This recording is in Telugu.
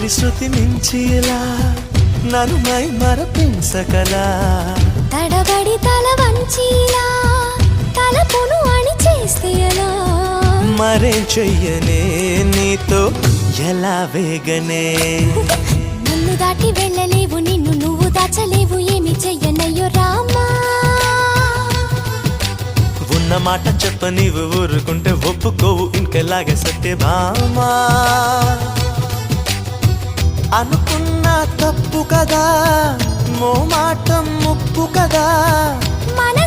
తొలి శృతి మించిలా నన్ను మై మరపించకలా తడబడి తల వంచిలా తలపును అని చేస్తే ఎలా మరేం చెయ్యనే నీతో ఎలా వేగనే నన్ను దాటి వెళ్ళలేవు నిన్ను నువ్వు దాచలేవు ఏమి చెయ్యనయ్యో రామా ఉన్న మాట చెప్ప నీవు ఊరుకుంటే ఒప్పుకోవు ఇంకెలాగే సత్యభామా అనుకున్నా తప్పు కదా మో మాట ముప్పు కదా మనసు